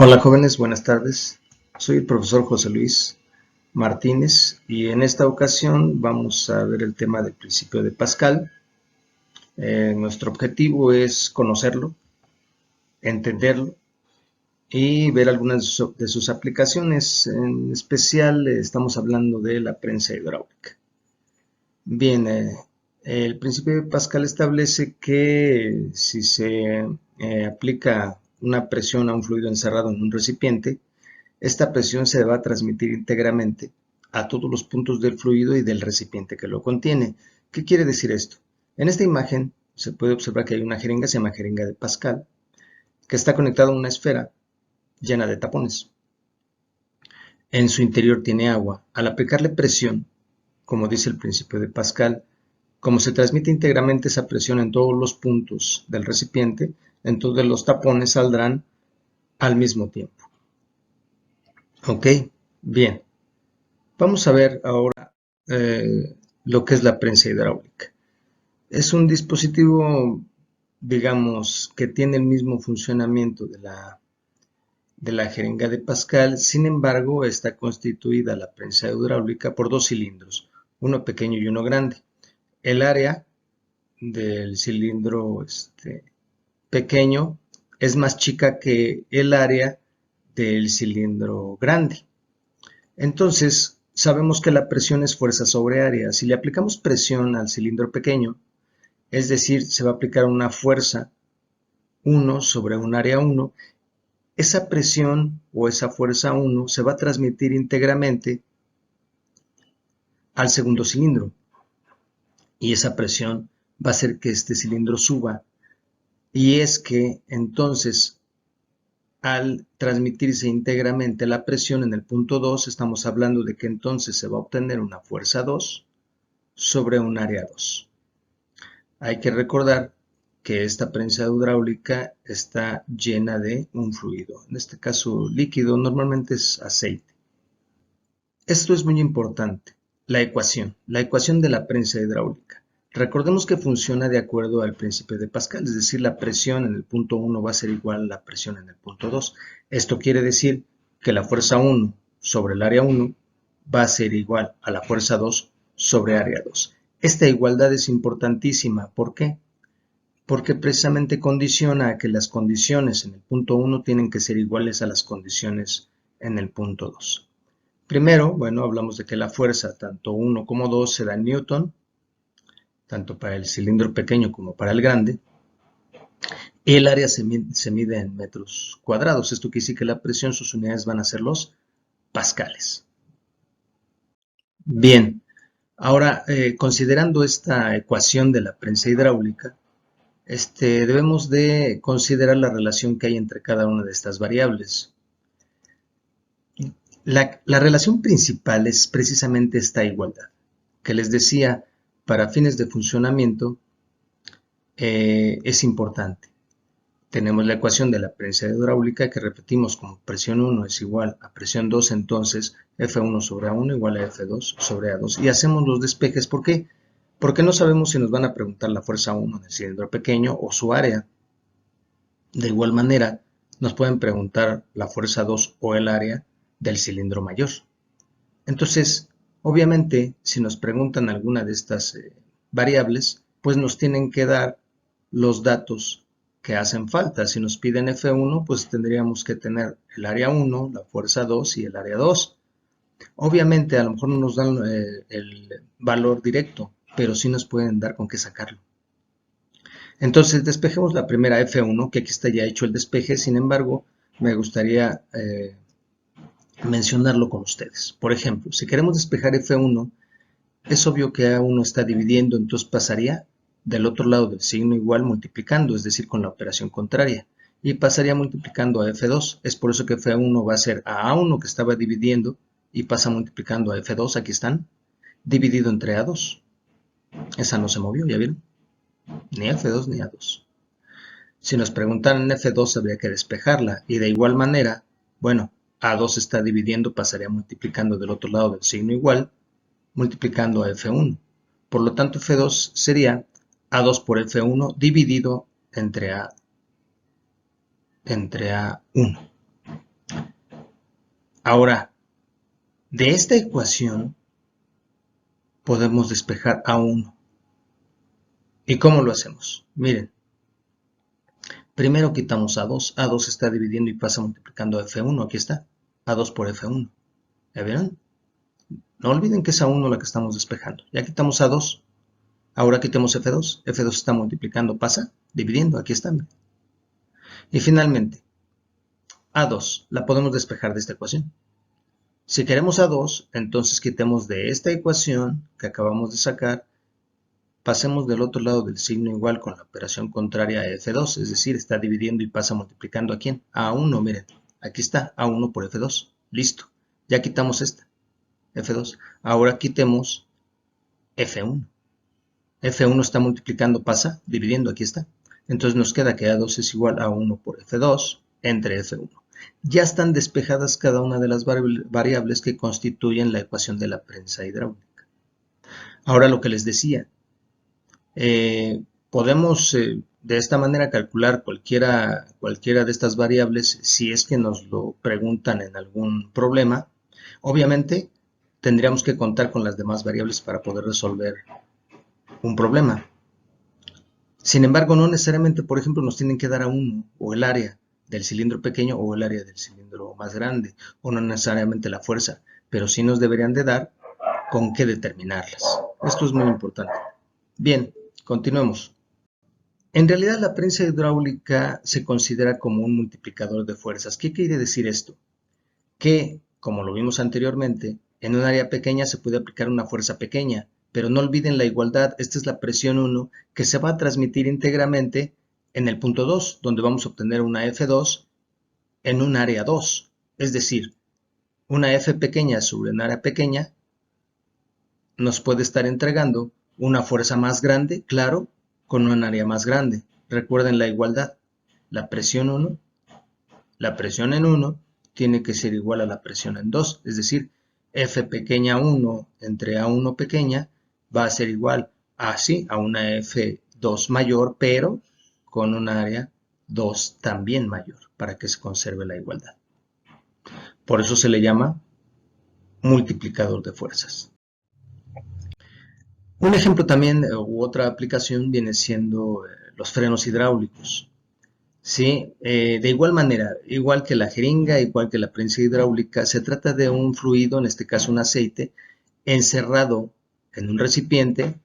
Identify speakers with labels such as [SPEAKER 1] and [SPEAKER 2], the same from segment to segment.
[SPEAKER 1] Hola jóvenes, buenas tardes. Soy el profesor José Luis Martínez y en esta ocasión vamos a ver el tema del principio de Pascal. Nuestro objetivo es conocerlo, entenderlo y ver algunas de sus aplicaciones. En especial estamos hablando de la prensa hidráulica. Bien, el principio de Pascal establece que si se aplica una presión a un fluido encerrado en un recipiente, esta presión se va a transmitir íntegramente a todos los puntos del fluido y del recipiente que lo contiene. ¿Qué quiere decir esto? En esta imagen se puede observar que hay una jeringa, se llama jeringa de Pascal, que está conectada a una esfera llena de tapones. En su interior tiene agua. Al aplicarle presión, como dice el principio de Pascal, como se transmite íntegramente esa presión en todos los puntos del recipiente, entonces los tapones saldrán al mismo tiempo. Ok, bien. Vamos a ver ahora lo que es la prensa hidráulica. Es un dispositivo, digamos, que tiene el mismo funcionamiento de la jeringa de Pascal. Sin embargo, está constituida la prensa hidráulica por dos cilindros, uno pequeño y uno grande. El área del cilindro pequeño es más chica que el área del cilindro grande. Entonces, sabemos que la presión es fuerza sobre área. Si le aplicamos presión al cilindro pequeño, es decir, se va a aplicar una fuerza 1 sobre un área 1, esa presión o esa fuerza 1 se va a transmitir íntegramente al segundo cilindro. Y esa presión va a hacer que este cilindro suba. Y es que entonces, al transmitirse íntegramente la presión en el punto 2, estamos hablando de que entonces se va a obtener una fuerza 2 sobre un área 2. Hay que recordar que esta prensa hidráulica está llena de un fluido, en este caso líquido, normalmente es aceite. Esto es muy importante, la ecuación de la prensa hidráulica. Recordemos que funciona de acuerdo al principio de Pascal, es decir, la presión en el punto 1 va a ser igual a la presión en el punto 2. Esto quiere decir que la fuerza 1 sobre el área 1 va a ser igual a la fuerza 2 sobre área 2. Esta igualdad es importantísima. ¿Por qué? Porque precisamente condiciona a que las condiciones en el punto 1 tienen que ser iguales a las condiciones en el punto 2. Primero, bueno, hablamos de que la fuerza, tanto 1 como 2, se da en Newton, tanto para el cilindro pequeño como para el grande. El área se mide en metros cuadrados. Esto quiere decir que la presión, sus unidades van a ser los pascales. Bien, ahora considerando esta ecuación de la prensa hidráulica, debemos de considerar la relación que hay entre cada una de estas variables. La relación principal es precisamente esta igualdad, que les decía, para fines de funcionamiento es importante. Tenemos la ecuación de la prensa hidráulica que repetimos como presión 1 es igual a presión 2, entonces F1 sobre A1 igual a F2 sobre A2. Y hacemos los despejes. ¿Por qué? Porque no sabemos si nos van a preguntar la fuerza 1 en el cilindro pequeño o su área. De igual manera, nos pueden preguntar la fuerza 2 o el área del cilindro mayor. Entonces, obviamente, si nos preguntan alguna de estas variables, pues nos tienen que dar los datos que hacen falta. Si nos piden F1, pues tendríamos que tener el área 1, la fuerza 2 y el área 2. Obviamente, a lo mejor no nos dan el valor directo, pero sí nos pueden dar con qué sacarlo. Entonces, despejemos la primera F1, que aquí está ya hecho el despeje. Sin embargo, me gustaría mencionarlo con ustedes. Por ejemplo, si queremos despejar F1, es obvio que A1 está dividiendo, entonces pasaría del otro lado del signo igual multiplicando, es decir, con la operación contraria, y pasaría multiplicando a F2. Es por eso que F1 va a ser a A1 que estaba dividiendo y pasa multiplicando a F2, aquí están, dividido entre A2. Esa no se movió, ¿ya vieron? Ni F2 ni A2. Si nos preguntaran F2 habría que despejarla y de igual manera, bueno, A2 está dividiendo, pasaría multiplicando del otro lado del signo igual, multiplicando a F1. Por lo tanto, F2 sería A2 por F1 dividido entre A1. Ahora, de esta ecuación podemos despejar A1. ¿Y cómo lo hacemos? Miren, primero quitamos A2. A2 está dividiendo y pasa multiplicando a F1. Aquí está. A2 por F1. ¿Ya vieron? No olviden que es A1 la que estamos despejando. Ya quitamos A2. Ahora quitemos F2. F2 está multiplicando, pasa dividiendo. Aquí está. Y finalmente, A2 la podemos despejar de esta ecuación. Si queremos A2, entonces quitemos de esta ecuación que acabamos de sacar, pasemos del otro lado del signo igual con la operación contraria a F2, es decir, está dividiendo y pasa multiplicando ¿a quién? A A1, miren, aquí está, A1 por F2, listo, ya quitamos esta, F2, ahora quitemos F1, F1 está multiplicando, pasa, dividiendo, aquí está, entonces nos queda que A2 es igual a 1 por F2 entre F1. Ya están despejadas cada una de las variables que constituyen la ecuación de la prensa hidráulica. Ahora lo que les decía, podemos de esta manera calcular cualquiera de estas variables si es que nos lo preguntan en algún problema. Obviamente tendríamos que contar con las demás variables para poder resolver un problema. Sin embargo, no necesariamente, por ejemplo, nos tienen que dar a 1 o el área del cilindro pequeño o el área del cilindro más grande, o no necesariamente la fuerza, pero sí nos deberían de dar con qué determinarlas. Esto es muy importante. Bien, continuemos. En realidad la prensa hidráulica se considera como un multiplicador de fuerzas. ¿Qué quiere decir esto? Que, como lo vimos anteriormente, en un área pequeña se puede aplicar una fuerza pequeña, pero no olviden la igualdad, esta es la presión 1 que se va a transmitir íntegramente en el punto 2, donde vamos a obtener una F2 en un área 2, es decir, una F pequeña sobre un área pequeña nos puede estar entregando una fuerza más grande, claro, con un área más grande. Recuerden la igualdad, la presión 1, la presión en 1 tiene que ser igual a la presión en 2, es decir, F pequeña 1 entre A1 pequeña va a ser igual a, sí, a una F2 mayor, pero con un área 2 también mayor, para que se conserve la igualdad. Por eso se le llama multiplicador de fuerzas. Un ejemplo también u otra aplicación viene siendo los frenos hidráulicos. Sí, de igual manera, igual que la jeringa, igual que la prensa hidráulica, se trata de un fluido, en este caso un aceite, encerrado en un recipiente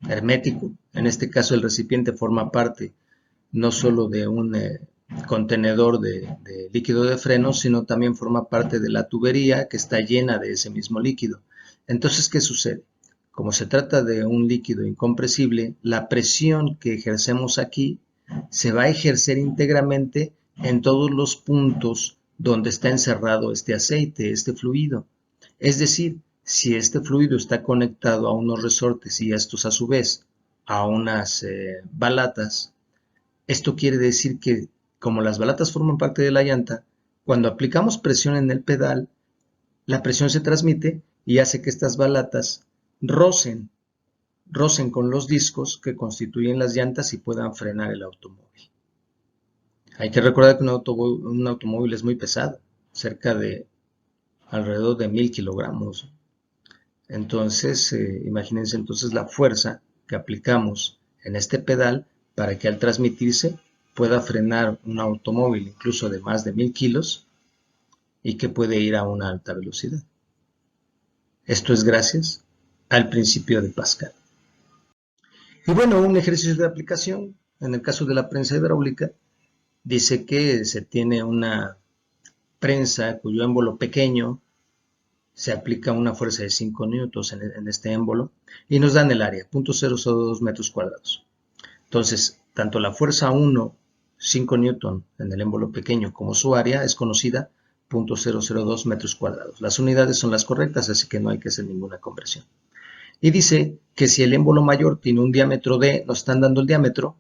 [SPEAKER 1] hermético. En este caso el recipiente forma parte no solo de un contenedor de líquido de freno, sino también forma parte de la tubería que está llena de ese mismo líquido. Entonces, ¿qué sucede? Como se trata de un líquido incompresible, la presión que ejercemos aquí se va a ejercer íntegramente en todos los puntos donde está encerrado este aceite, este fluido. Es decir, si este fluido está conectado a unos resortes y estos a su vez a unas balatas, esto quiere decir que como las balatas forman parte de la llanta, cuando aplicamos presión en el pedal, la presión se transmite y hace que estas balatas rocen con los discos que constituyen las llantas y puedan frenar el automóvil. Hay que recordar que un automóvil es muy pesado, cerca de alrededor de 1000 kilogramos. Entonces, imagínense entonces la fuerza que aplicamos en este pedal para que al transmitirse pueda frenar un automóvil incluso de más de 1000 kilos y que puede ir a una alta velocidad. Esto es gracias al principio de Pascal. Y bueno, un ejercicio de aplicación, en el caso de la prensa hidráulica, dice que se tiene una prensa cuyo émbolo pequeño se aplica una fuerza de 5 newtons en este émbolo y nos dan el área, 0.002 metros cuadrados. Entonces, tanto la fuerza 1, 5 newton en el émbolo pequeño, como su área es conocida 0.002 metros cuadrados. Las unidades son las correctas, así que no hay que hacer ninguna conversión. Y dice que si el émbolo mayor tiene un diámetro de, nos están dando el diámetro,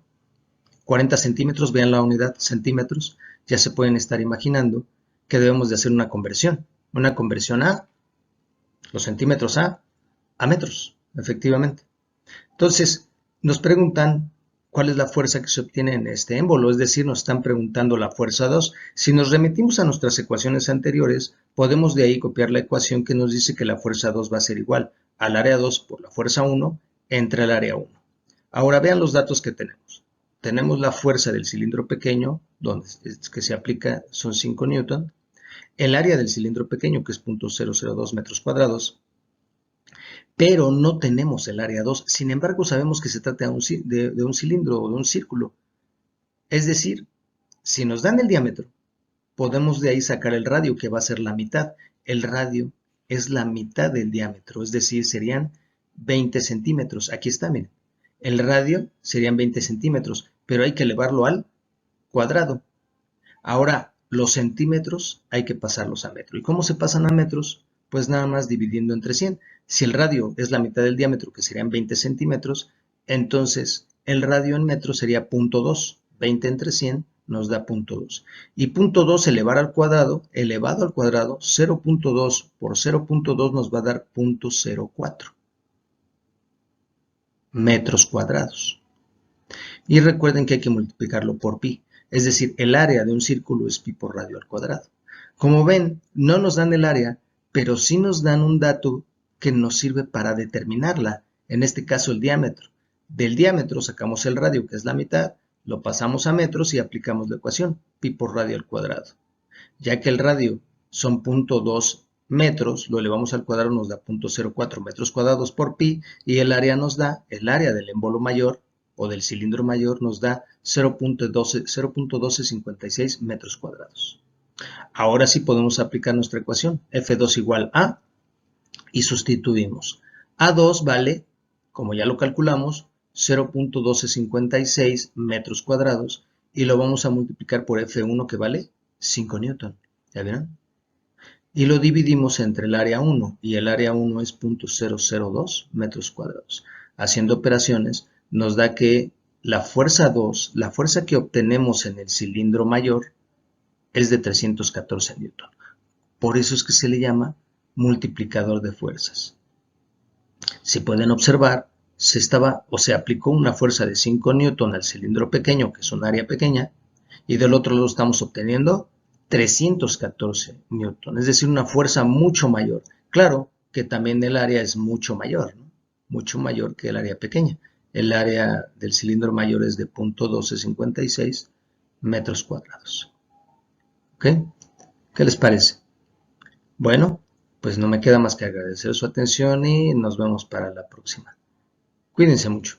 [SPEAKER 1] 40 centímetros, vean la unidad, centímetros, ya se pueden estar imaginando que debemos de hacer una conversión a los centímetros a metros, efectivamente. Entonces, nos preguntan ¿Cuál es la fuerza que se obtiene en este émbolo? Es decir, nos están preguntando la fuerza 2. Si nos remitimos a nuestras ecuaciones anteriores, podemos de ahí copiar la ecuación que nos dice que la fuerza 2 va a ser igual al área 2 por la fuerza 1 entre el área 1. Ahora vean los datos que tenemos. Tenemos la fuerza del cilindro pequeño, donde que se aplica son 5 newton, el área del cilindro pequeño, que es 0.002 metros cuadrados, pero no tenemos el área 2. Sin embargo, sabemos que se trata de un cilindro o de un círculo. Es decir, si nos dan el diámetro, podemos de ahí sacar el radio, que va a ser la mitad. El radio es la mitad del diámetro, es decir, serían 20 centímetros. Aquí está, miren. El radio serían 20 centímetros, pero hay que elevarlo al cuadrado. Ahora, los centímetros hay que pasarlos a metro. ¿Y cómo se pasan a metros? Pues nada más dividiendo entre 100. Si el radio es la mitad del diámetro, que serían 20 centímetros, entonces el radio en metros sería 0.2. 20 entre 100 nos da 0.2. Y 0.2 elevado al cuadrado, 0.2 por 0.2 nos va a dar 0.04 metros cuadrados. Y recuerden que hay que multiplicarlo por pi. Es decir, el área de un círculo es pi por radio al cuadrado. Como ven, no nos dan el área, pero sí nos dan un dato que nos sirve para determinarla, en este caso el diámetro. Del diámetro sacamos el radio, que es la mitad, lo pasamos a metros y aplicamos la ecuación, pi por radio al cuadrado. Ya que el radio son 0.2 metros, lo elevamos al cuadrado, nos da 0.04 metros cuadrados por pi, y el área nos da, el área del émbolo mayor, o del cilindro mayor nos da 0.1256 metros cuadrados. Ahora sí podemos aplicar nuestra ecuación, F2 igual a, y sustituimos. A2 vale, como ya lo calculamos, 0.1256 metros cuadrados, y lo vamos a multiplicar por F1, que vale 5 newton. ¿Ya vieron? Y lo dividimos entre el área 1, y el área 1 es 0.002 metros cuadrados. Haciendo operaciones, nos da que la fuerza 2, la fuerza que obtenemos en el cilindro mayor, es de 314 newton. Por eso es que se le llama multiplicador de fuerzas. Si pueden observar, se aplicó una fuerza de 5 newton al cilindro pequeño, que es un área pequeña, y del otro lado estamos obteniendo 314 newton, es decir, una fuerza mucho mayor. Claro que también el área es mucho mayor, ¿no? Mucho mayor que el área pequeña. El área del cilindro mayor es de 0.1256 metros cuadrados. ¿Ok? ¿Qué les parece? Bueno, pues no me queda más que agradecer su atención y nos vemos para la próxima. Cuídense mucho.